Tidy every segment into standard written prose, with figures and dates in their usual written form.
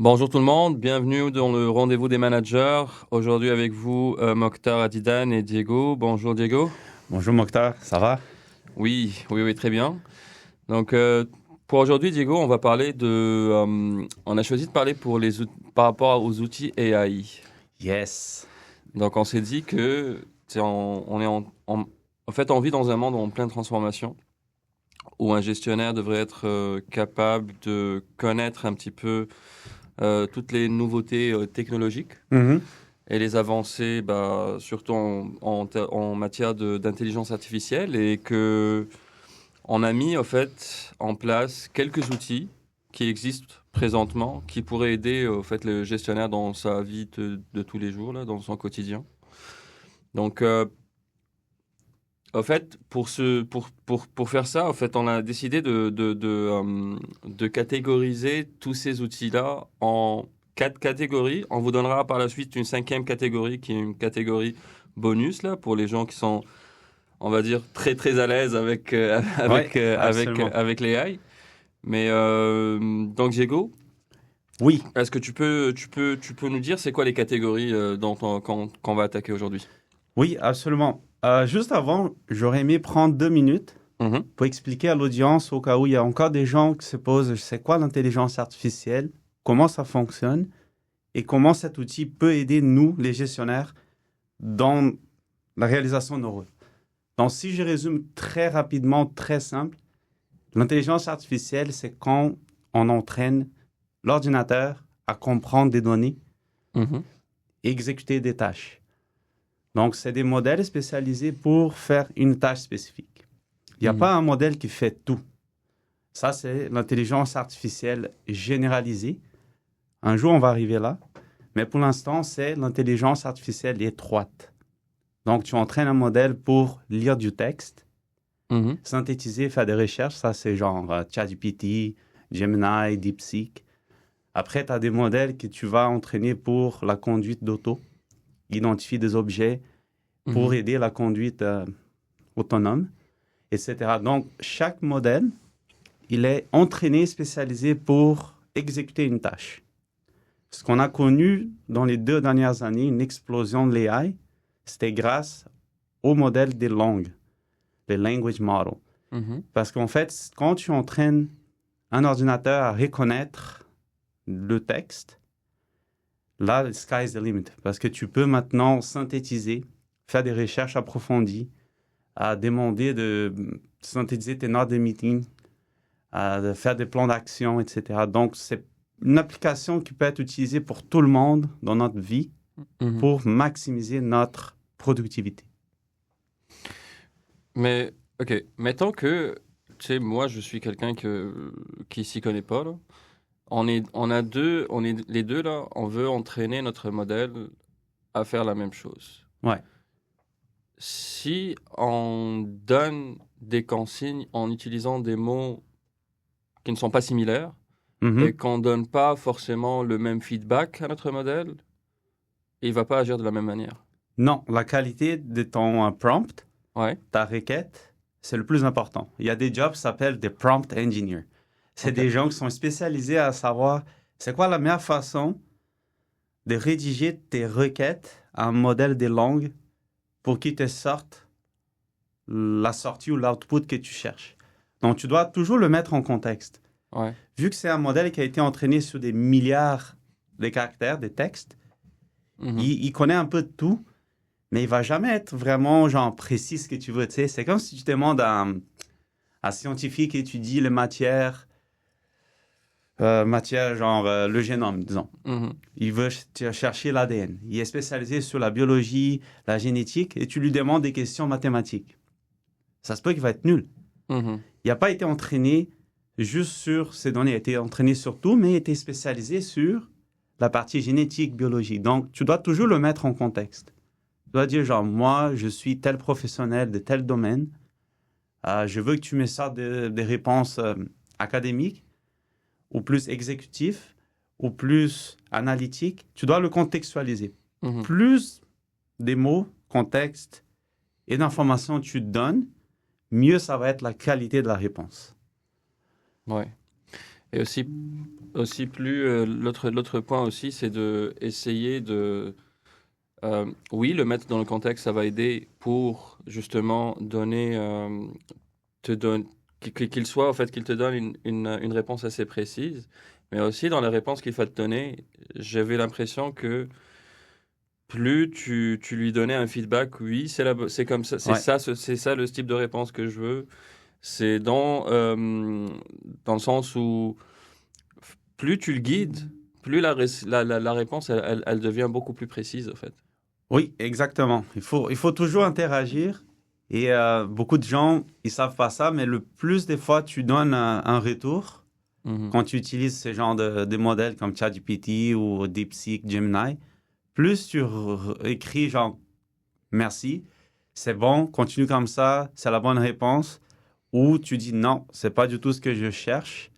Bonjour tout le monde, bienvenue dans le rendez-vous des managers. Aujourd'hui avec vous, Mokhtar Adidan et Diego. Bonjour Diego. Bonjour Mokhtar, ça va? Oui, très bien. Donc pour aujourd'hui Diego, on va parler on a choisi de parler par rapport aux outils AI. Yes. Donc on s'est dit que on est en fait on vit dans un monde en pleine transformation où un gestionnaire devrait être capable de connaître un petit peu toutes les nouveautés technologiques Mhm. et les avancées, surtout en matière d'intelligence artificielle, et que on a mis en fait en place quelques outils qui existent présentement, qui pourraient aider au fait le gestionnaire dans sa vie de tous les jours, là, dans son quotidien. Donc, en fait, pour faire ça, en fait, on a décidé de catégoriser tous ces outils-là en 4 catégories. On vous donnera par la suite une 5e catégorie qui est une catégorie bonus là pour les gens qui sont, on va dire, très très à l'aise avec Ouais, absolument. avec les AI. Mais donc Diego, Oui, est-ce que tu peux nous dire c'est quoi les catégories qu'on va attaquer aujourd'hui? oui, absolument. Juste avant, j'aurais aimé prendre 2 minutes Mhm, pour expliquer à l'audience, au cas où il y a encore des gens qui se posent, c'est quoi l'intelligence artificielle, comment ça fonctionne et comment cet outil peut aider nous, les gestionnaires, dans la réalisation de nos rôles. Donc, si je résume très rapidement, très simple, l'intelligence artificielle, c'est quand on entraîne l'ordinateur à comprendre des données mhm, et exécuter des tâches. Donc, c'est des modèles spécialisés pour faire une tâche spécifique. Il n'y a mhm. pas un modèle qui fait tout. Ça, c'est l'intelligence artificielle généralisée. Un jour, on va arriver là. Mais pour l'instant, c'est l'intelligence artificielle étroite. Donc, tu entraînes un modèle pour lire du texte, Mhm. synthétiser, faire des recherches. Ça, c'est genre ChatGPT, Gemini, DeepSeek. Après, tu as des modèles que tu vas entraîner pour la conduite d'auto, identifier des objets pour Mhm. aider la conduite autonome, etc. Donc, chaque modèle, il est entraîné, spécialisé pour exécuter une tâche. Ce qu'on a connu dans les 2 dernières années, une explosion de l'AI, c'était grâce au modèle des langues, les language models. Mhm. Parce qu'en fait, quand tu entraînes un ordinateur à reconnaître le texte, là, the sky is the limit. Parce que tu peux maintenant synthétiser, faire des recherches approfondies, à demander de synthétiser tes notes de meeting, de faire des plans d'action, etc. Donc, c'est une application qui peut être utilisée pour tout le monde dans notre vie Mhm. pour maximiser notre productivité. Mais, ok, mettons que, tu sais, moi, je suis quelqu'un qui s'y connaît pas, là. On est les deux, là, on veut entraîner notre modèle à faire la même chose. Ouais. Si on donne des consignes en utilisant des mots qui ne sont pas similaires et Mhm. qu'on donne pas forcément le même feedback à notre modèle, il va pas agir de la même manière. Non, la qualité de ton prompt, Ouais, ta requête, c'est le plus important. Il y a des jobs qui s'appellent des prompt engineers. C'est ok. des gens qui sont spécialisés à savoir c'est quoi la meilleure façon de rédiger tes requêtes à un modèle de langue pour qu'il te sorte la sortie ou l'output que tu cherches. Donc, tu dois toujours le mettre en contexte. Ouais. Vu que c'est un modèle qui a été entraîné sur des milliards de caractères, de textes, Mhm. il connaît un peu de tout, mais il va jamais être vraiment genre précis ce que tu veux. Tu sais, c'est comme si tu demandes à un scientifique qui étudie les matières genre le génome, disons. Mhm. Il veut chercher l'ADN. Il est spécialisé sur la biologie, la génétique, et tu lui demandes des questions mathématiques. Ça se peut qu'il va être nul. Mhm. Il n'a pas été entraîné juste sur ces données. Il a été entraîné sur tout, mais il a été spécialisé sur la partie génétique, biologie. Donc, tu dois toujours le mettre en contexte. Tu dois dire, genre, moi, je suis tel professionnel de tel domaine. Je veux que tu me sortes des réponses académiques ou plus exécutives ou plus analytiques. Tu dois le contextualiser. Mhm. Plus des mots, contexte et d'informations tu donnes, mieux ça va être la qualité de la réponse. Ouais. Et aussi plus l'autre point aussi, c'est de essayer de oui, le mettre dans le contexte, ça va aider pour justement donner te donne qu'il soit en fait qu'il te donne une réponse assez précise, mais aussi dans la réponse qu'il va te donner, j'avais l'impression que plus tu lui donnais un feedback, oui, c'est comme ça, Ouais. c'est ça le type de réponse que je veux. C'est dans le sens où plus tu le guides, plus la réponse, elle devient beaucoup plus précise, en fait. Oui, exactement. Il faut toujours interagir. Et beaucoup de gens, ils savent pas ça, mais le plus des fois, tu donnes un retour Mhm. quand tu utilises ce genre de modèles comme ChatGPT ou DeepSeek, Gemini. Plus tu écris genre merci, c'est bon, continue comme ça, c'est la bonne réponse. Ou tu dis non, c'est pas du tout ce que je cherche,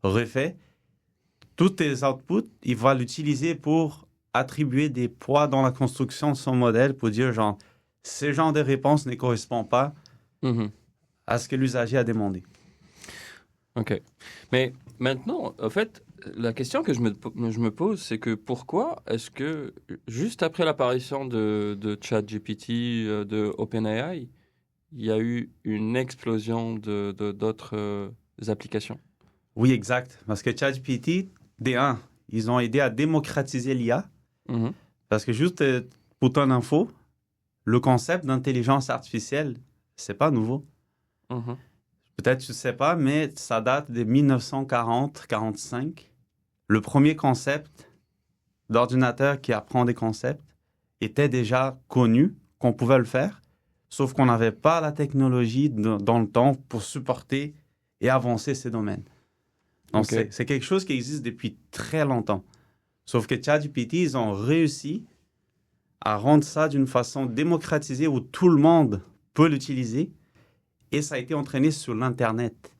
refais. Tous tes outputs, il va l'utiliser pour attribuer des poids dans la construction de son modèle pour dire genre, ce genre de réponse ne correspond pas Mhm. à ce que l'usager a demandé. OK. Mais maintenant, en fait, la question que je me pose, c'est que pourquoi est-ce que juste après l'apparition de ChatGPT, de OpenAI, il y a eu une explosion d'autres applications? Oui, exact. Parce que ChatGPT, D1, ils ont aidé à démocratiser l'IA. Mhm. Parce que juste pour ton info, le concept d'intelligence artificielle, c'est pas nouveau. Mhm. Peut-être tu ne sais pas, mais ça date de 1940-45. Le premier concept d'ordinateur qui apprend des concepts était déjà connu, qu'on pouvait le faire, sauf qu'on n'avait pas la technologie dans le temps pour supporter et avancer ces domaines. Donc, OK. c'est quelque chose qui existe depuis très longtemps. Sauf que ChatGPT, ils ont réussi à rendre ça d'une façon démocratisée où tout le monde peut l'utiliser et ça a été entraîné sur l'Internet.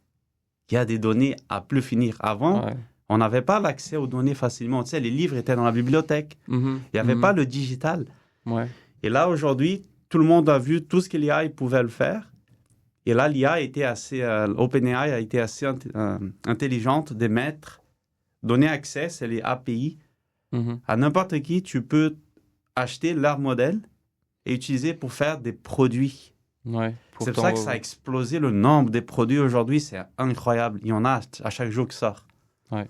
Il y a des données à plus finir. Avant, Ouais. on n'avait pas l'accès aux données facilement. Tu sais, les livres étaient dans la bibliothèque. Mhm. Il n'y avait Mhm. pas le digital. Ouais. Et là, aujourd'hui, tout le monde a vu tout ce que l'IA pouvait le faire. Et là, l'IA a été assez, OpenAI a été assez intelligente de donner accès, c'est les API, Mhm. à n'importe qui. Tu peux acheter leur modèle et utiliser pour faire des produits. Ouais. C'est pour ça que ça a explosé le nombre des produits aujourd'hui. C'est incroyable. Il y en a à chaque jour qui sort. Ouais.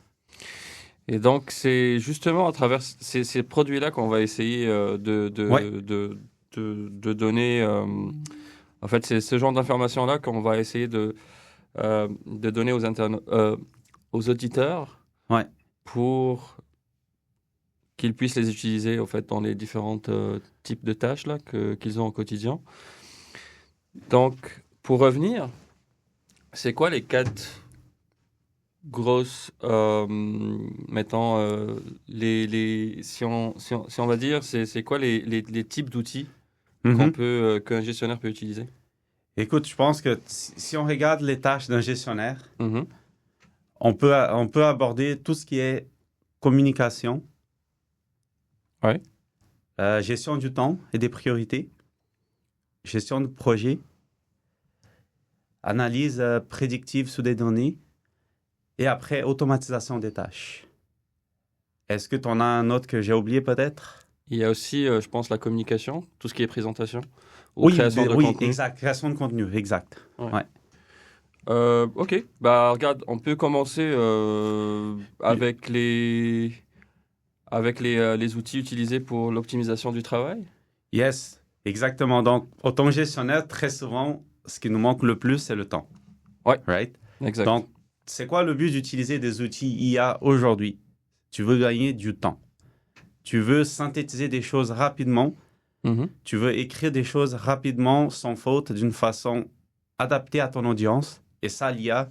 Et donc, c'est justement à travers ces produits-là qu'on va essayer Ouais. de donner. En fait, c'est ce genre d'informations-là qu'on va essayer de donner aux auditeurs Ouais. pour qu'ils puissent les utiliser en fait, dans les différents types de tâches là, qu'ils ont au quotidien. Donc, pour revenir, c'est quoi les 4 grosses, mettons, si on va dire, c'est quoi les types d'outils Mhm. qu'un gestionnaire peut utiliser? Écoute, je pense que si on regarde les tâches d'un gestionnaire, Mhm. on peut aborder tout ce qui est communication, Ouais. gestion du temps et des priorités, gestion de projet, analyse prédictive sur des données et après automatisation des tâches. Est-ce que tu en as un autre que j'ai oublié peut-être? Il y a aussi, je pense, la communication, tout ce qui est présentation ou Oui, création de oui, contenu. exact. Création de contenu, exact. Ouais. Ouais. Ok, bah regarde, on peut commencer avec les outils utilisés pour l'optimisation du travail. Yes, exactement. Donc, autant gestionnaire, très souvent, ce qui nous manque le plus, c'est le temps. Ouais, Right? exact. Donc, c'est quoi le but d'utiliser des outils IA aujourd'hui? Tu veux gagner du temps. Tu veux synthétiser des choses rapidement. Mhm. Tu veux écrire des choses rapidement, sans faute, d'une façon adaptée à ton audience. Et ça, l'IA,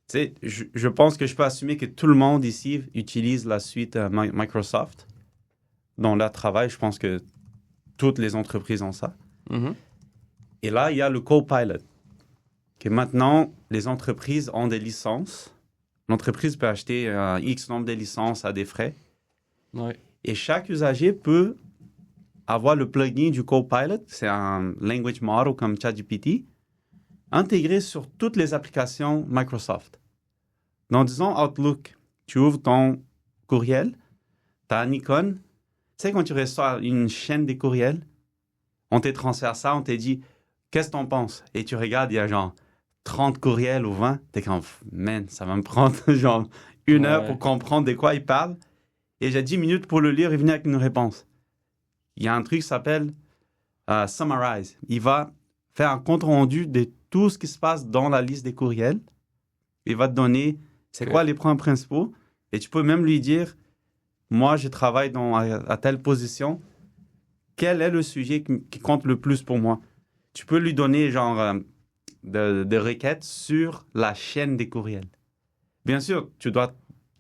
tu sais, je pense que je peux assumer que tout le monde ici utilise la suite Microsoft dans leur travail. Je pense que toutes les entreprises ont ça. Mhm. Et là, il y a le Copilot, que maintenant, les entreprises ont des licences. L'entreprise peut acheter un X nombre de licences à des frais. Ouais. Et chaque usager peut avoir le plugin du Copilot, c'est un language model comme ChatGPT, intégré sur toutes les applications Microsoft. Dans, disons, Outlook, tu ouvres ton courriel, tu as une icône. Tu sais, quand tu reçois une chaîne des courriels, on te transfère ça, on te dit, qu'est-ce que t'en penses? Et tu regardes, il y a genre 30 courriels ou 20. T'es comme, man, ça va me prendre genre 1 heure pour comprendre de quoi il parle. Et j'ai 10 minutes pour le lire et venir avec une réponse. Il y a un truc qui s'appelle Summarize. Il va faire un compte rendu de tout ce qui se passe dans la liste des courriels. Il va te donner c'est quoi les points principaux. Et tu peux même lui dire, moi, je travaille à telle position. Quel est le sujet qui compte le plus pour moi? Tu peux lui donner genre de requêtes sur la chaîne des courriels. Bien sûr,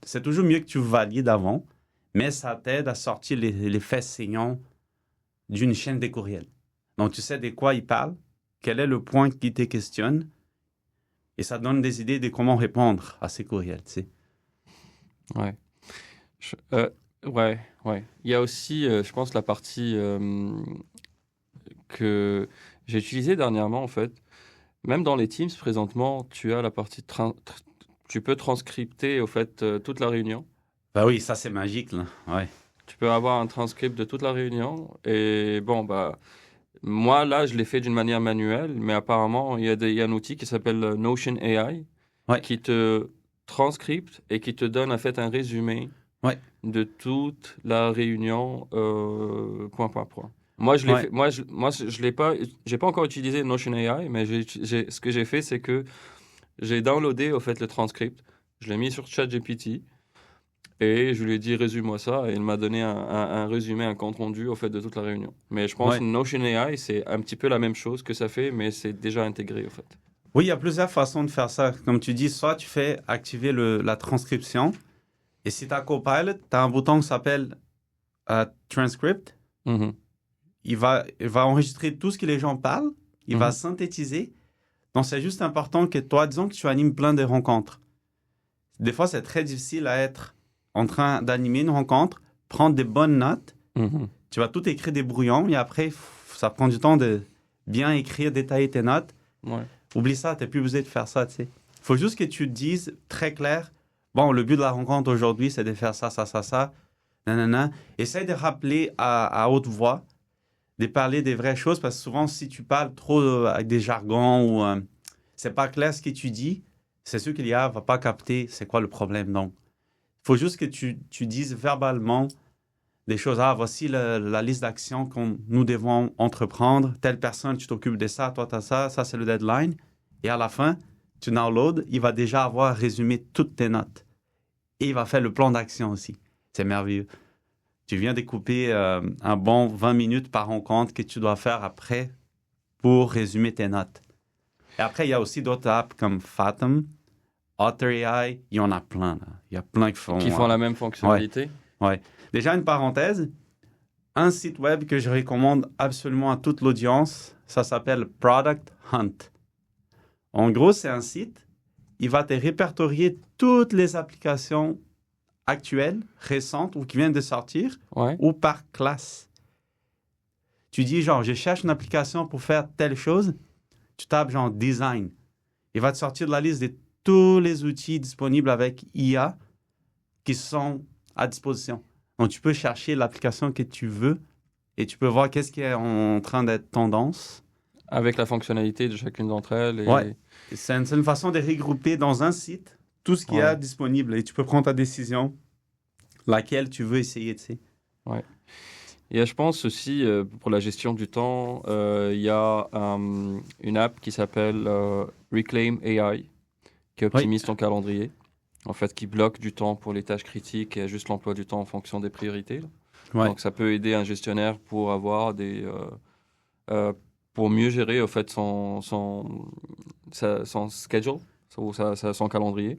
c'est toujours mieux que tu valides avant, mais ça t'aide à sortir les faits saignants d'une chaîne des courriels. Donc, tu sais de quoi il parle, quel est le point qui te questionne, et ça donne des idées de comment répondre à ces courriels, tu sais. Ouais. Ouais. Il y a aussi, je pense, la partie que j'ai utilisée dernièrement, en fait. Même dans les Teams, présentement, tu as la partie... tu peux transcripter, au fait, toute la réunion. Bah oui, ça, c'est magique, là. Ouais. Tu peux avoir un transcript de toute la réunion. Et bon, moi, là, je l'ai fait d'une manière manuelle, mais apparemment, il y a un outil qui s'appelle Notion AI qui te transcripte et qui te donne, en fait, un résumé de toute la réunion, point par point. Moi, je l'ai fait, je l'ai pas, j'ai pas encore utilisé Notion AI, mais ce que j'ai fait, c'est que j'ai downloadé, au fait, le transcript. Je l'ai mis sur ChatGPT. Et je lui ai dit, résume-moi ça. Et il m'a donné un résumé, un compte-rendu, au fait, de toute la réunion. Mais je pense que Notion AI, c'est un petit peu la même chose que ça fait, mais c'est déjà intégré, au fait. Oui, il y a plusieurs façons de faire ça. Comme tu dis, soit tu fais activer la transcription. Et si tu as Copilot, tu as un bouton qui s'appelle Transcript. Mm-hmm. Il va enregistrer tout ce que les gens parlent. Il va synthétiser. Donc, c'est juste important que toi, disons que tu animes plein de rencontres. Des fois, c'est très difficile à être en train d'animer une rencontre, prendre des bonnes notes. Mm-hmm. Tu vas tout écrire des brouillons et après, ça prend du temps de bien écrire, détailler tes notes. Ouais. Oublie ça, tu n'as plus besoin de faire ça, tu sais. Il faut juste que tu dises très clair, bon, le but de la rencontre aujourd'hui, c'est de faire ça, ça, ça, ça, nanana. Essaye de rappeler à haute voix, de parler des vraies choses, parce que souvent, si tu parles trop avec des jargons ou c'est pas clair ce que tu dis, c'est sûr qu'il y a va pas capter c'est quoi le problème. Donc, il faut juste que tu dises verbalement des choses. Ah, voici la liste d'actions que nous devons entreprendre. Telle personne, tu t'occupes de ça, toi, tu as ça, ça, c'est le deadline. Et à la fin, tu downloads, il va déjà avoir résumé toutes tes notes. Et il va faire le plan d'action aussi. C'est merveilleux. Tu viens découper un bon 20 minutes par rencontre que tu dois faire après pour résumer tes notes. Et après, il y a aussi d'autres apps comme Fathom, OtterAI, il y en a plein. Là. Il y a plein qui font la même fonctionnalité. Ouais. Déjà, une parenthèse, un site web que je recommande absolument à toute l'audience, ça s'appelle Product Hunt. En gros, c'est un site, il va te répertorier toutes les applications actuelles, récentes ou qui viennent de sortir, ou par classe. Tu dis genre, je cherche une application pour faire telle chose, tu tapes genre design. Il va te sortir de la liste de tous les outils disponibles avec IA qui sont à disposition. Donc, tu peux chercher l'application que tu veux et tu peux voir qu'est-ce qui est en train d'être tendance. Avec la fonctionnalité de chacune d'entre elles. Ouais. C'est une façon de regrouper dans un site tout ce qu'il y a disponible et tu peux prendre ta décision, laquelle tu veux essayer, tu sais. Ouais. Et je pense aussi, pour la gestion du temps, il y a une app qui s'appelle Reclaim AI, qui optimise ton calendrier, en fait, qui bloque du temps pour les tâches critiques et ajuste l'emploi du temps en fonction des priorités. Donc, ça peut aider un gestionnaire pour avoir pour mieux gérer, en fait, son schedule, son calendrier.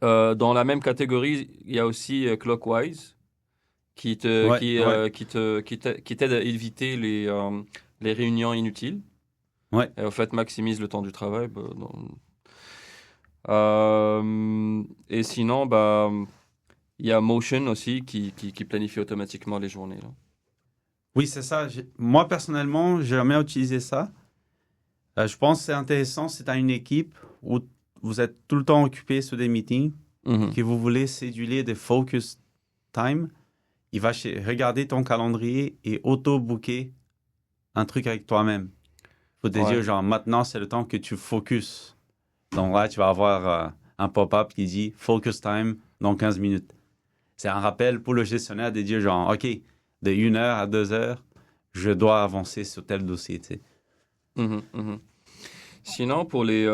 Dans la même catégorie, il y a aussi Clockwise, qui t'aide à éviter les réunions inutiles. Et en fait, maximise le temps du travail. Et sinon, il y a Motion aussi qui planifie automatiquement les journées. Là. Oui, c'est ça. Moi, personnellement, j'ai jamais utilisé ça. Je pense que c'est intéressant si tu as une équipe où vous êtes tout le temps occupé sur des meetings, Mhm. que vous voulez céduler des focus time, il va regarder ton calendrier et auto-booker un truc avec toi-même. Faut te Ouais. dire, genre, maintenant, c'est le temps que tu focus. Donc là, tu vas avoir un pop-up qui dit focus time dans 15 minutes. C'est un rappel pour le gestionnaire de dire, genre, OK, de 1 heure à 2 heures, je dois avancer sur tel dossier, tu sais. Mhm. Mhm. Sinon, pour les...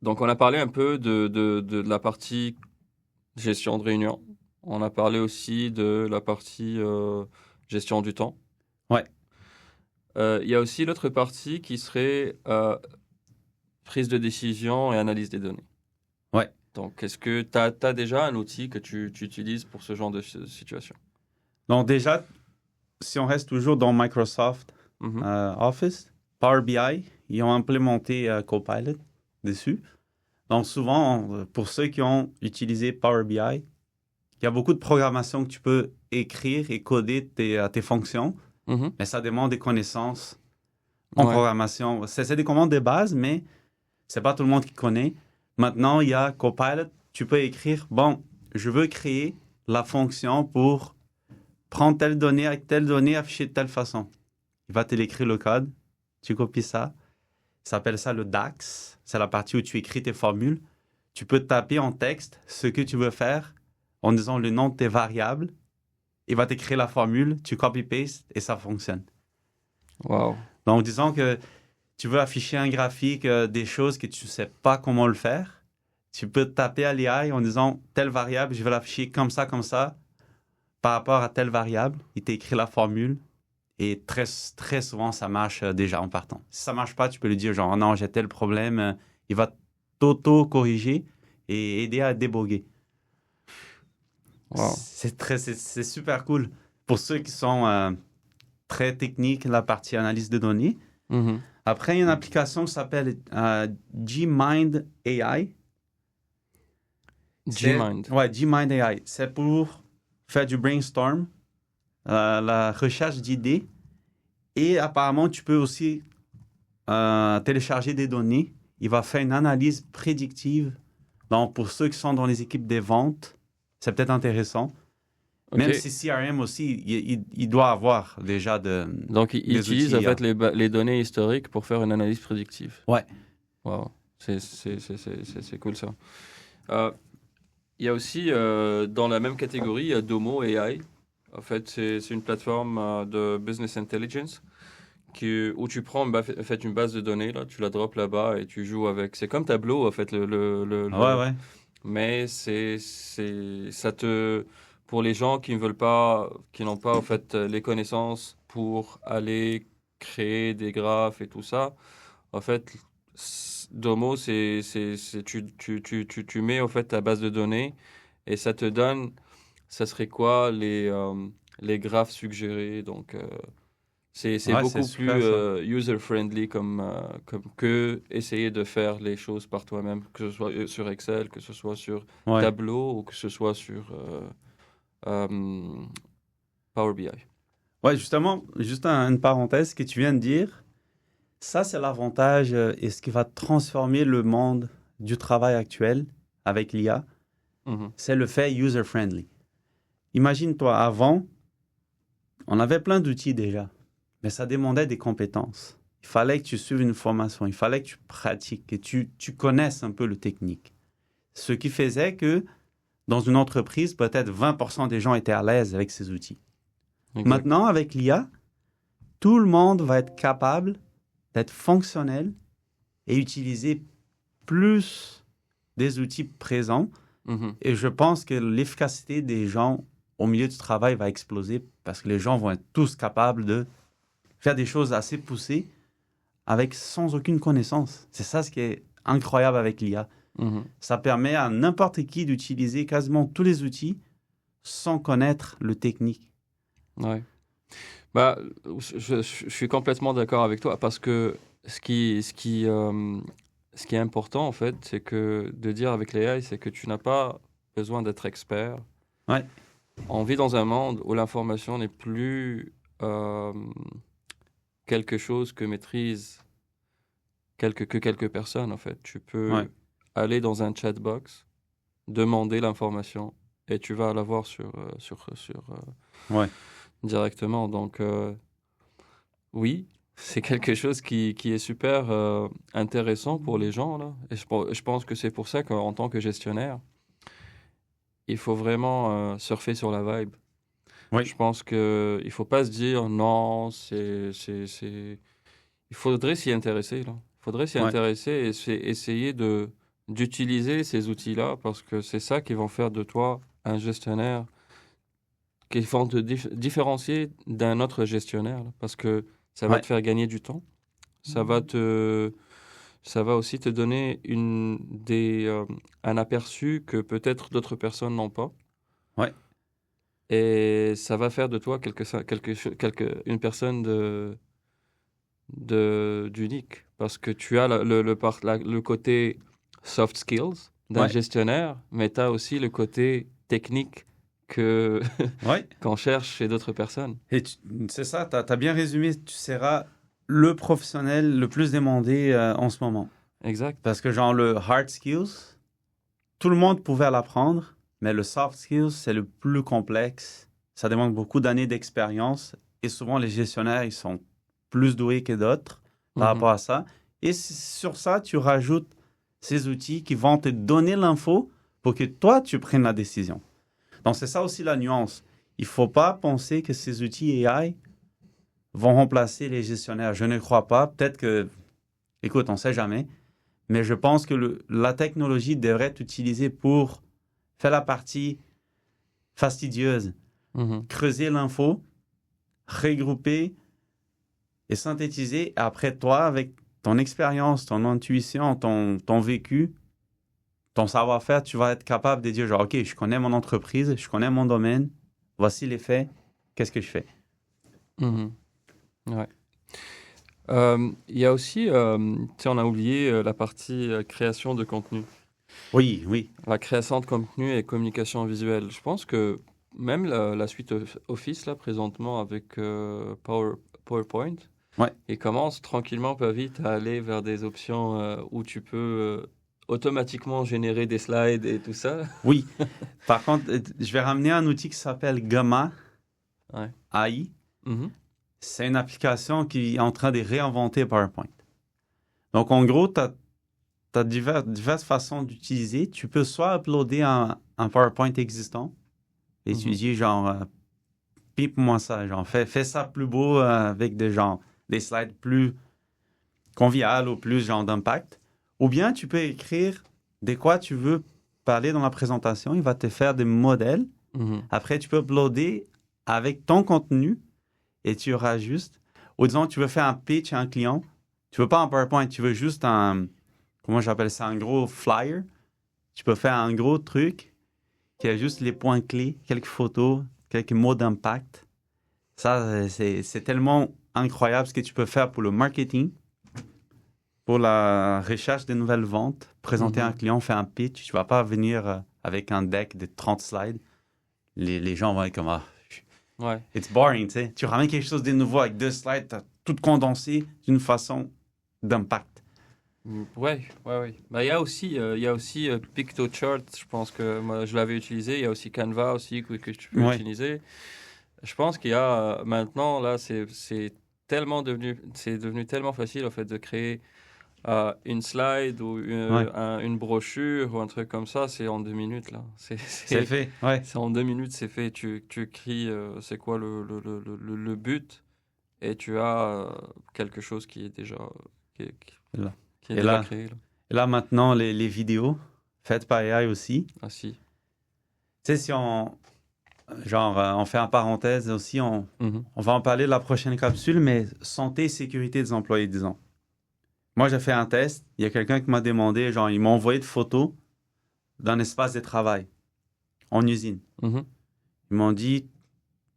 donc, on a parlé un peu de la partie gestion de réunion. On a parlé aussi de la partie gestion du temps. Ouais. Il y a aussi l'autre partie qui serait prise de décision et analyse des données. Ouais. Donc, est-ce que tu as déjà un outil que tu utilises pour ce genre de situation? Donc déjà, si on reste toujours dans Microsoft Mhm. Office, Power BI, ils ont implémenté Copilot dessus. Donc souvent, pour ceux qui ont utilisé Power BI, il y a beaucoup de programmation que tu peux écrire et coder tes fonctions, Mhm. mais ça demande des connaissances en Ouais. programmation. C'est des commandes de base, mais c'est pas tout le monde qui connaît. Maintenant, il y a Copilot. Tu peux écrire, bon, je veux créer la fonction pour prendre telle donnée avec telle donnée affichée de telle façon. Il va te l'écrire le code. Tu copies ça. Ça s'appelle ça le DAX. C'est la partie où tu écris tes formules. Tu peux taper en texte ce que tu veux faire en disant le nom de tes variables. Il va t'écrire la formule, tu copy-paste et ça fonctionne. Wow. Donc, disons que tu veux afficher un graphique des choses que tu ne sais pas comment le faire. Tu peux taper à l'AI en disant telle variable, je vais l'afficher comme ça, par rapport à telle variable. Il t'écrit la formule et très, très souvent, ça marche déjà en partant. Si ça ne marche pas, tu peux lui dire genre non, j'ai tel problème. Il va t'auto-corriger et aider à déboguer. Wow. C'est super cool. Pour ceux qui sont très techniques, la partie analyse de données. Mhm. Après, il y a une application qui s'appelle Gmind AI. Gmind. Ouais, Gmind AI. C'est pour faire du brainstorm, la recherche d'idées. Et apparemment, tu peux aussi télécharger des données. Il va faire une analyse prédictive. Donc, pour ceux qui sont dans les équipes des ventes, c'est peut-être intéressant. OK. Même si CRM aussi, il doit avoir déjà Donc, il des utilise outils en IA. fait les données historiques pour faire une analyse prédictive. Ouais. Wow. C'est cool ça. Euh, Il y a aussi, dans la même catégorie, il y a Domo AI. En fait, c'est une plateforme de business intelligence où tu prends en fait, une base de données, là, tu la drops là-bas et tu joues avec. C'est comme Tableau, en fait, Ouais, ouais. mais ça te, pour les gens qui ne veulent pas, qui n'ont pas, en fait, les connaissances pour aller créer des graphes et tout ça, en fait, Domo, tu mets, en fait, ta base de données et ça te donne, ça serait quoi les graphes suggérés. Donc, c'est Ouais, c'est beaucoup plus super ça. user-friendly comme que essayer de faire les choses par toi-même, que ce soit sur Excel, que ce soit sur Ouais. Tableau ou que ce soit sur euh, Power BI. Ouais, justement, juste une parenthèse que tu viens de dire, ça c'est l'avantage et ce qui va transformer le monde du travail actuel avec l'IA, Mhm. c'est le fait user-friendly. Imagine-toi, avant, on avait plein d'outils déjà, mais ça demandait des compétences. Il fallait que tu suives une formation, il fallait que tu pratiques, que tu connaisses un peu le technique. Ce qui faisait que dans une entreprise, peut-être 20% des gens étaient à l'aise avec ces outils. Exact. Maintenant, avec l'IA, tout le monde va être capable d'être fonctionnel et utiliser plus des outils présents. Mhm. Et je pense que l'efficacité des gens au milieu du travail va exploser parce que les gens vont être tous capables de faire des choses assez poussées avec sans aucune connaissance. C'est ça ce qui est incroyable avec l'IA. Mhm. Ça permet à n'importe qui d'utiliser quasiment tous les outils sans connaître le technique. Ouais. Bah, je suis complètement d'accord avec toi parce que ce qui est important en fait, c'est que de dire avec l'AI, c'est que tu n'as pas besoin d'être expert. Ouais, On vit dans un monde où l'information n'est plus quelque chose que maîtrise quelques personnes, en fait. Tu peux Ouais. aller dans un chat box, demander l'information et tu vas l'avoir Ouais. directement. Donc, oui, c'est quelque chose qui est super intéressant pour les gens, là. Et je pense que c'est pour ça qu'en tant que gestionnaire, il faut vraiment surfer sur la vibe. Oui. Je pense qu'il ne faut pas se dire non, il faudrait s'y intéresser, là. Il faudrait s'y Ouais. intéresser et essayer d'utiliser ces outils-là parce que c'est ça qui vont faire de toi un gestionnaire, qui vont te différencier d'un autre gestionnaire, là, parce que ça va Ouais. te faire gagner du temps. Ça va ça va aussi te donner un aperçu que peut-être d'autres personnes n'ont pas. Ouais. Et ça va faire de toi une personne d'unique. Parce que tu as le côté soft skills d'un Ouais. gestionnaire, mais tu as aussi le côté technique que Ouais. qu'on cherche chez d'autres personnes. Et c'est ça, tu as bien résumé. Tu seras le professionnel le plus demandé en ce moment. Exact. Parce que, genre, le hard skills, tout le monde pouvait l'apprendre, mais le soft skills, c'est le plus complexe. Ça demande beaucoup d'années d'expérience. Et souvent, les gestionnaires, ils sont plus doués que d'autres par Mhm. rapport à ça. Et sur ça, tu rajoutes ces outils qui vont te donner l'info pour que toi, tu prennes la décision. Donc, c'est ça aussi la nuance. Il ne faut pas penser que ces outils AI vont remplacer les gestionnaires. Je ne crois pas. Peut-être que, écoute, on ne sait jamais. Mais je pense que la technologie devrait être utilisée pour faire la partie fastidieuse, Mhm. creuser l'info, regrouper et synthétiser. Après, toi, avec ton expérience, ton intuition, ton vécu, ton savoir-faire, tu vas être capable de dire, genre, OK, je connais mon entreprise, je connais mon domaine, voici les faits, qu'est-ce que je fais? Mhm. Ouais. Il y a aussi, tu sais, on a oublié la partie création de contenu. Oui, oui. La création de contenu et communication visuelle. Je pense que même la suite Office, là, présentement, avec PowerPoint, Ouais. il commence tranquillement, pas vite, à aller vers des options où tu peux automatiquement générer des slides et tout ça. Oui. Par contre, je vais ramener un outil qui s'appelle Gamma Ouais. AI. Mhm. C'est une application qui est en train de réinventer PowerPoint. Donc, en gros, tu as diverses façons d'utiliser. Tu peux soit uploader un PowerPoint existant et tu Mhm. dis, genre, pipe-moi ça, genre, fais ça plus beau avec des slides plus conviviales ou plus, genre, d'impact. Ou bien, tu peux écrire de quoi tu veux parler dans la présentation. Il va te faire des modèles. Mhm. Après, tu peux uploader avec ton contenu et tu rajustes. Ou disons, tu veux faire un pitch à un client. Tu veux pas un PowerPoint, tu veux juste comment j'appelle ça, un gros flyer. Tu peux faire un gros truc qui a juste les points clés, quelques photos, quelques mots d'impact. Ça, c'est tellement incroyable ce que tu peux faire pour le marketing, pour la recherche des nouvelles ventes, présenter un Mhm. client, faire un pitch. Tu vas pas venir avec un deck de 30 slides. Les gens vont être comme, ah, Ouais. it's boring, tu sais. Tu ramènes quelque chose de nouveau avec 2 slides, tu as tout condensé d'une façon d'impact. Ouais, ouais, ouais. Bah, il y a aussi PictoChart, je pense que moi, je l'avais utilisé. Il y a aussi Canva aussi que tu peux Ouais. utiliser. Je pense qu'il y a maintenant, là, c'est devenu tellement facile, en fait, de créer une slide ou Ouais. une brochure ou un truc comme ça. C'est en 2 minutes, là. C'est fait. Ouais. C'est en 2 minutes, c'est fait. Tu écris c'est quoi le but et tu as quelque chose qui est déjà, qui est, Et là, qui est et déjà là, créé, là. et là, maintenant, les vidéos faites par AI aussi. Ah, si. Tu sais, si on fait un parenthèse aussi, Mhm. on va en parler de la prochaine capsule, mais santé et sécurité des employés, disons. Moi, j'ai fait un test. Il y a quelqu'un qui m'a demandé, genre, il m'a envoyé de photos d'un espace de travail en usine. Mhm. Ils m'ont dit,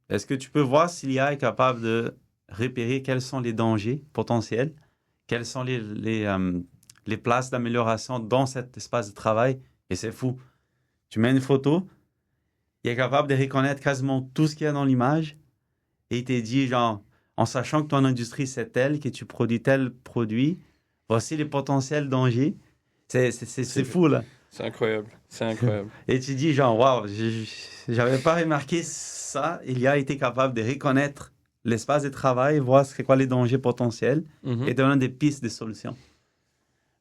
est-ce que tu peux voir si l'IA est capable de repérer quels sont les dangers potentiels, quelles sont les places d'amélioration dans cet espace de travail? Et c'est fou. Tu mets une photo, il est capable de reconnaître quasiment tout ce qu'il y a dans l'image et il te dit, genre, en sachant que ton industrie c'est telle, que tu produis tel produit, voici les potentiels dangers. C'est fou, là. C'est incroyable. C'est incroyable. Et tu dis, genre, waouh, j'avais pas remarqué ça. Il y a été capable de reconnaître l'espace de travail, voir c'est quoi les dangers potentiels et donner des pistes de solutions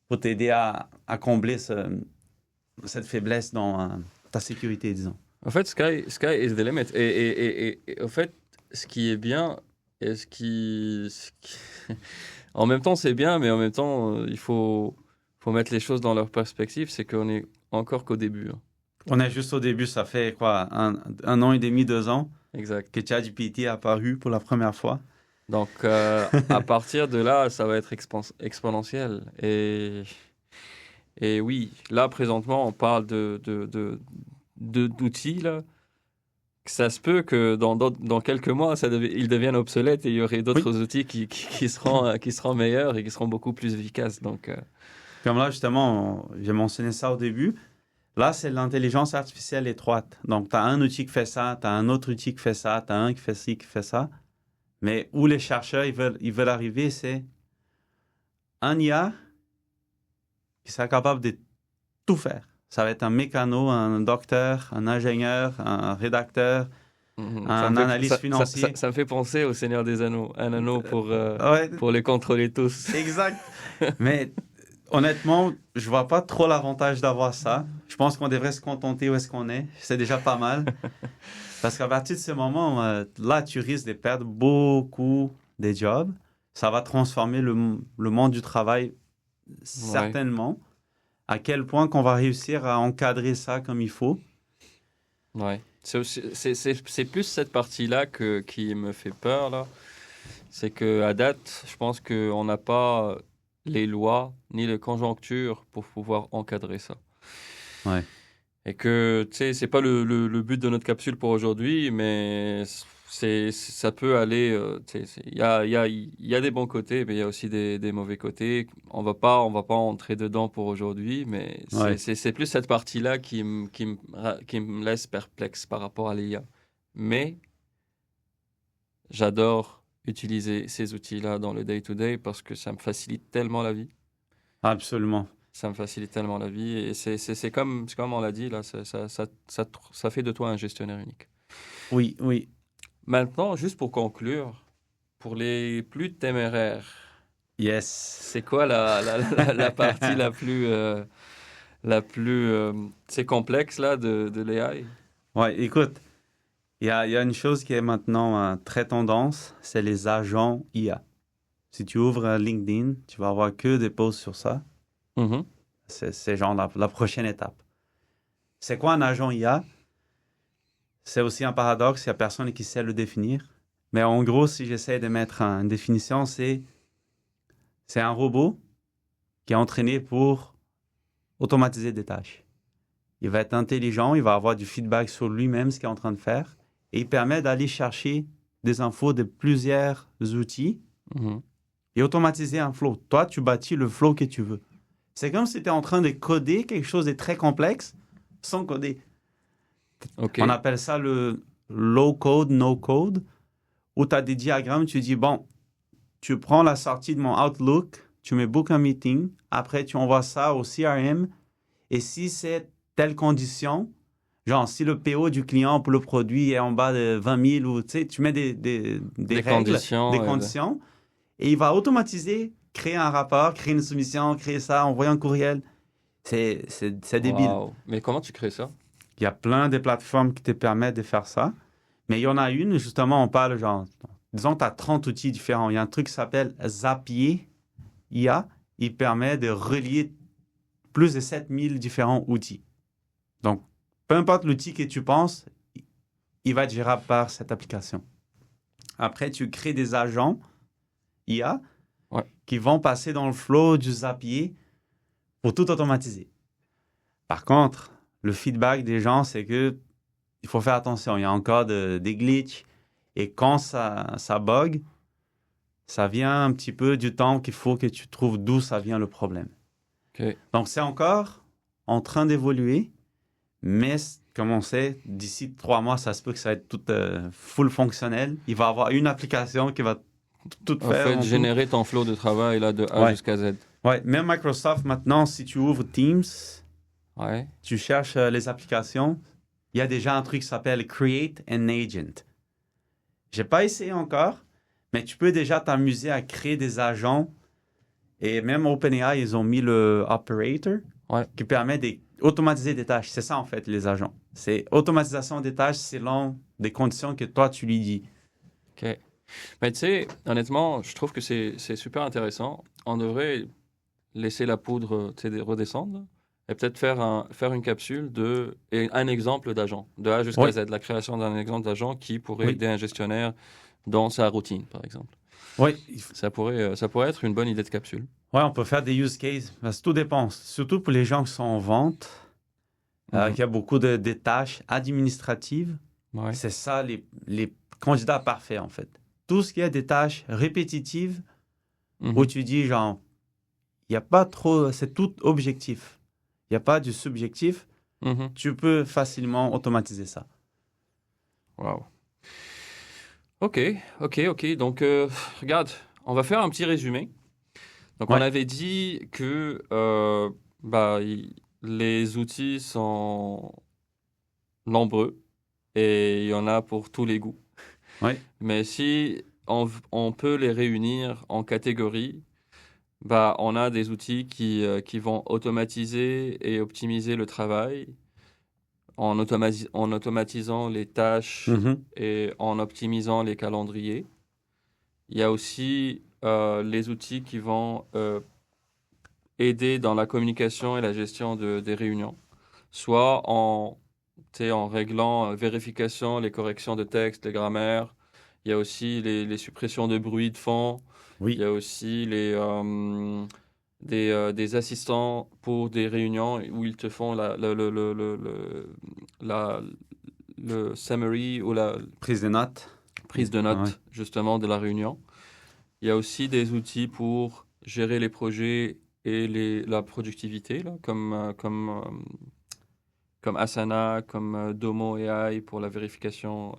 pour t'aider à combler cette faiblesse dans ta sécurité, disons. En fait, sky is the limit. Et en fait, ce qui est bien et en même temps, c'est bien, mais en même temps, il faut mettre les choses dans leur perspective. C'est qu'on est encore qu'au début. Hein. On est juste au début, ça fait quoi, un an et demi, 2 ans exact. Que ChatGPT est apparu pour la première fois. Donc, à partir de là, ça va être exponentiel. Et oui, là, présentement, on parle d'outils, là. Ça se peut que dans quelques mois, ils deviennent obsolètes et il y aurait d'autres outils qui seront meilleurs et qui seront beaucoup plus efficaces. Donc, comme là, justement, j'ai mentionné ça au début. Là, c'est l'intelligence artificielle étroite. Donc, tu as un outil qui fait ça, tu as un autre outil qui fait ça, tu as un qui fait ci, qui fait ça. Mais où les chercheurs ils veulent arriver, c'est un IA qui sera capable de tout faire. Ça va être un mécano, un docteur, un ingénieur, un rédacteur, un analyste financier. Ça me fait penser au Seigneur des Anneaux. Un anneau pour les contrôler tous. Exact. Mais honnêtement, je vois pas trop l'avantage d'avoir ça. Je pense qu'on devrait se contenter où est-ce qu'on est. C'est déjà pas mal. Parce qu'à partir de ce moment, là, tu risques de perdre beaucoup de jobs. Ça va transformer le monde du travail certainement. Ouais. À quel point qu'on va réussir à encadrer ça comme il faut. Ouais. C'est plus cette partie-là qui me fait peur, là. C'est qu'à date, je pense qu'on n'a pas les lois ni les conjonctures pour pouvoir encadrer ça. Ouais. Et que, tu sais, c'est pas le but de notre capsule pour aujourd'hui, mais ça peut aller, tu sais, il y a des bons côtés, mais il y a aussi des mauvais côtés. On va pas entrer dedans pour aujourd'hui, mais c'est plus cette partie-là qui me laisse perplexe par rapport à l'IA. Mais j'adore utiliser ces outils-là dans le day-to-day parce que ça me facilite tellement la vie. Absolument. Ça me facilite tellement la vie et c'est comme on l'a dit, là, ça fait de toi un gestionnaire unique. Oui, oui. Maintenant, juste pour conclure, pour les plus téméraires, yes. C'est quoi la partie la plus c'est complexe là, de l'AI? Ouais, écoute, il y a une chose qui est maintenant très tendance, c'est les agents IA. Si tu ouvres LinkedIn, tu vas avoir que des posts sur ça. Mm-hmm. C'est genre la prochaine étape. C'est quoi un agent IA? C'est aussi un paradoxe, il n'y a personne qui sait le définir. Mais en gros, si j'essaie de mettre une définition, c'est un robot qui est entraîné pour automatiser des tâches. Il va être intelligent, il va avoir du feedback sur lui-même, ce qu'il est en train de faire, et il permet d'aller chercher des infos de plusieurs outils et automatiser un flow. Toi, tu bâtis le flow que tu veux. C'est comme si tu es en train de coder quelque chose de très complexe sans coder. Okay. On appelle ça le low code, no code, où tu as des diagrammes, tu dis, bon, tu prends la sortie de mon Outlook, tu mets book un meeting, après tu envoies ça au CRM, et si c'est telle condition, genre si le PO du client pour le produit est en bas de 20 000, ou, tu mets des règles, des conditions, et il va automatiser, créer un rapport, créer une soumission, créer ça, envoyer un courriel. C'est débile. Wow. Mais comment tu crées ça? Il y a plein de plateformes qui te permettent de faire ça. Mais il y en a une, justement, on parle genre, disons, tu as 30 outils différents. Il y a un truc qui s'appelle Zapier IA. Il permet de relier plus de 7000 différents outils. Donc, peu importe l'outil que tu penses, il va être gérable par cette application. Après, tu crées des agents IA qui vont passer dans le flow du Zapier pour tout automatiser. Par contre, le feedback des gens, c'est que il faut faire attention. Il y a encore des glitches. Et quand ça bug, ça vient un petit peu du temps qu'il faut que tu trouves d'où ça vient le problème. Okay. Donc, c'est encore en train d'évoluer. Mais, comme on sait, d'ici 3 mois, ça se peut que ça va être tout full fonctionnel. Il va y avoir une application qui va tout faire. En fait, générer ton flow de travail là, de A jusqu'à Z. Ouais, même Microsoft, maintenant, si tu ouvres Teams, Ouais. tu cherches les applications, il y a déjà un truc qui s'appelle Create an Agent. J'ai pas essayé encore, mais tu peux déjà t'amuser à créer des agents. Et même OpenAI, ils ont mis le Operator Ouais. qui permet d'automatiser des tâches. C'est ça, en fait, les agents. C'est automatisation des tâches selon des conditions que toi, tu lui dis. OK. Mais tu sais, honnêtement, je trouve que c'est super intéressant. On devrait laisser la poudre, tu sais, redescendre là, et peut-être faire une capsule et un exemple d'agent, de A jusqu'à Oui, Z, la création d'un exemple d'agent qui pourrait oui, aider un gestionnaire dans sa routine, par exemple. oui. Ça pourrait être une bonne idée de capsule. Ouais, on peut faire des use cases. Parce que tout dépend. Surtout pour les gens qui sont en vente, Mhm. qui a beaucoup de tâches administratives. Ouais. C'est ça les candidats parfaits, en fait. Tout ce qui est des tâches répétitives où Mhm. tu dis, genre, il n'y a pas trop, c'est tout objectif. Il n'y a pas du subjectif. Mhm. Tu peux facilement automatiser ça. Wow. OK, OK, OK. Donc, regarde, on va faire un petit résumé. Donc, on Ouais. avait dit que bah, les outils sont nombreux et il y en a pour tous les goûts. Ouais. Mais si on peut les réunir en catégories, bah, on a des outils qui vont automatiser et optimiser le travail en automatisant les tâches Mhm. et en optimisant les calendriers. Il y a aussi les outils qui vont aider dans la communication et la gestion des réunions, soit tu sais, en réglant vérification, les corrections de texte, les grammaires. Il y a aussi les suppressions de bruit de fond. Il y Oui. a aussi des assistants pour des réunions où ils te font la- le summary ou la Prise de notes. prise de Ouais. notes justement de la réunion. Il y a aussi des outils pour gérer les projets et la productivité, là, comme Asana, comme Domo AI pour la vérification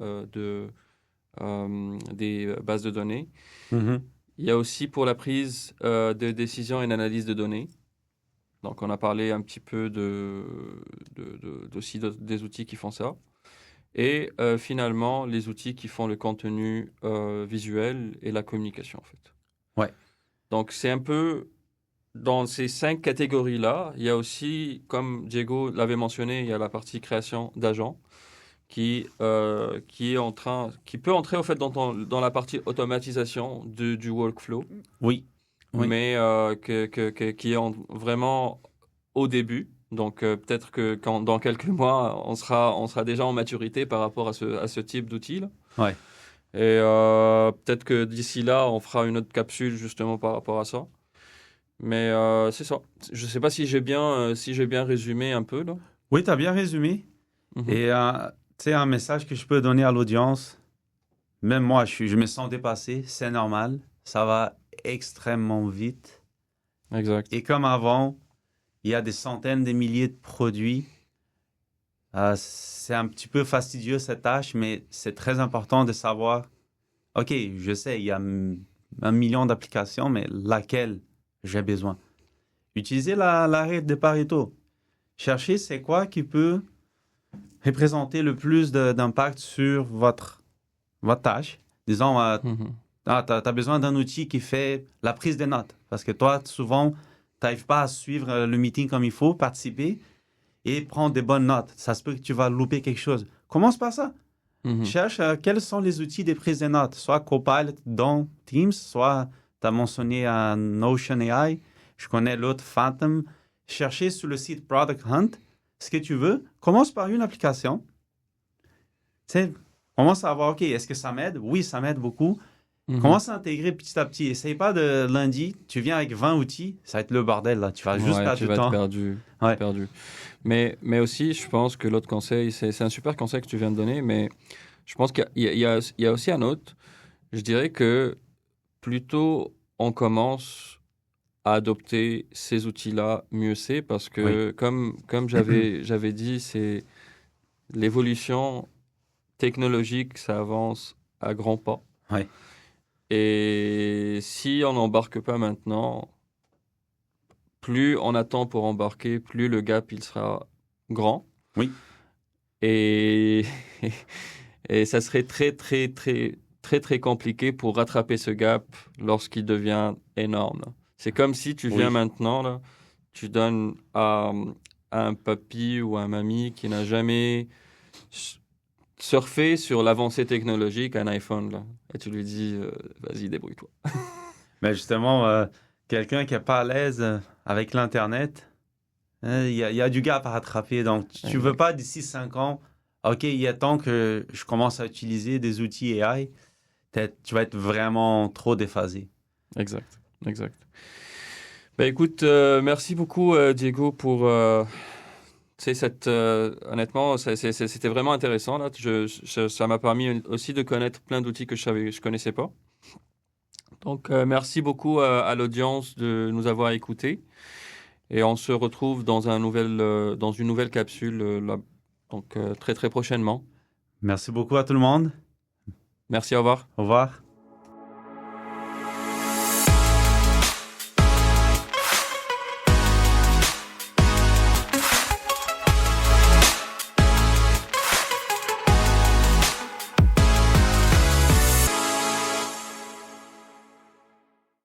des bases de données. Mhm. Il y a aussi pour la prise de décision et l'analyse de données. Donc, on a parlé un petit peu aussi des outils qui font ça. Et finalement, les outils qui font le contenu visuel et la communication, en fait. Ouais. Donc, c'est un peu dans ces 5 catégories-là. Il y a aussi, comme Diego l'avait mentionné, il y a la partie création d'agents qui peut entrer, au fait, dans la partie automatisation du workflow, Oui. Oui. mais qui est vraiment au début. Donc, peut-être que dans quelques mois, on sera déjà en maturité par rapport à ce type d'outil. Ouais. Et peut-être que d'ici là, on fera une autre capsule justement par rapport à ça. Mais c'est ça. Je ne sais pas si j'ai bien résumé un peu là. Oui, tu as bien résumé. Mhm. Et tu sais, un message que je peux donner à l'audience, même moi, je me sens dépassé, c'est normal. Ça va extrêmement vite. Exact. Et comme avant, il y a des centaines de milliers de produits. C'est un petit peu fastidieux cette tâche, mais c'est très important de savoir, OK, je sais, il y a 1 million d'applications, mais laquelle j'ai besoin? Utilisez la règle de Pareto. Cherchez c'est quoi qui peut représenter le plus d'impact sur votre tâche. Disons, Mhm. tu as besoin d'un outil qui fait la prise de notes. Parce que toi, souvent, tu n'arrives pas à suivre le meeting comme il faut, participer et prendre des bonnes notes. Ça se peut que tu vas louper quelque chose. Commence par ça. Mhm. Cherche quels sont les outils de prise de notes. Soit Copilot dans Teams, soit tu as mentionné Notion AI. Je connais l'autre Phantom. Cherchez sur le site Product Hunt ce que tu veux. Commence par une application. Tu sais, commence à voir, OK, est-ce que ça m'aide? Oui, ça m'aide beaucoup. Mhm. Commence à intégrer petit à petit. Essaye pas de lundi, tu viens avec 20 outils, ça va être le bordel, là. Tu vas juste Ouais, perdre tu du vas être temps. perdu. Ouais. Perdu. Mais aussi, je pense que l'autre conseil, c'est un super conseil que tu viens de donner, mais je pense qu'il y a aussi un autre. Je dirais que plutôt on commence à adopter ces outils-là, mieux c'est, parce Oui. que comme j'avais dit, c'est l'évolution technologique, ça avance à grands pas. Oui. Et si on n'embarque pas maintenant, plus on attend pour embarquer, plus le gap il sera grand. Oui. Et, et ça serait très, très, très, très, très compliqué pour rattraper ce gap lorsqu'il devient énorme. C'est comme si tu viens maintenant, là, tu donnes à un papy ou à un mamie qui n'a jamais surfé sur l'avancée technologique un iPhone, là, et tu lui dis, vas-y, débrouille-toi. Mais justement, quelqu'un qui n'est pas à l'aise avec l'Internet, il y a du gap à rattraper. Donc, tu ne veux pas d'ici 5 ans, OK, il y a temps que je commence à utiliser des outils AI, tu vas être vraiment trop déphasé. Exact, exact. Ben écoute, merci beaucoup, Diego, pour honnêtement, c'était vraiment intéressant. Là. Ça m'a permis aussi de connaître plein d'outils que je connaissais pas. Donc, merci beaucoup à l'audience de nous avoir écoutés. Et on se retrouve dans une nouvelle capsule là, donc, très, très prochainement. Merci beaucoup à tout le monde. Merci, au revoir. Au revoir.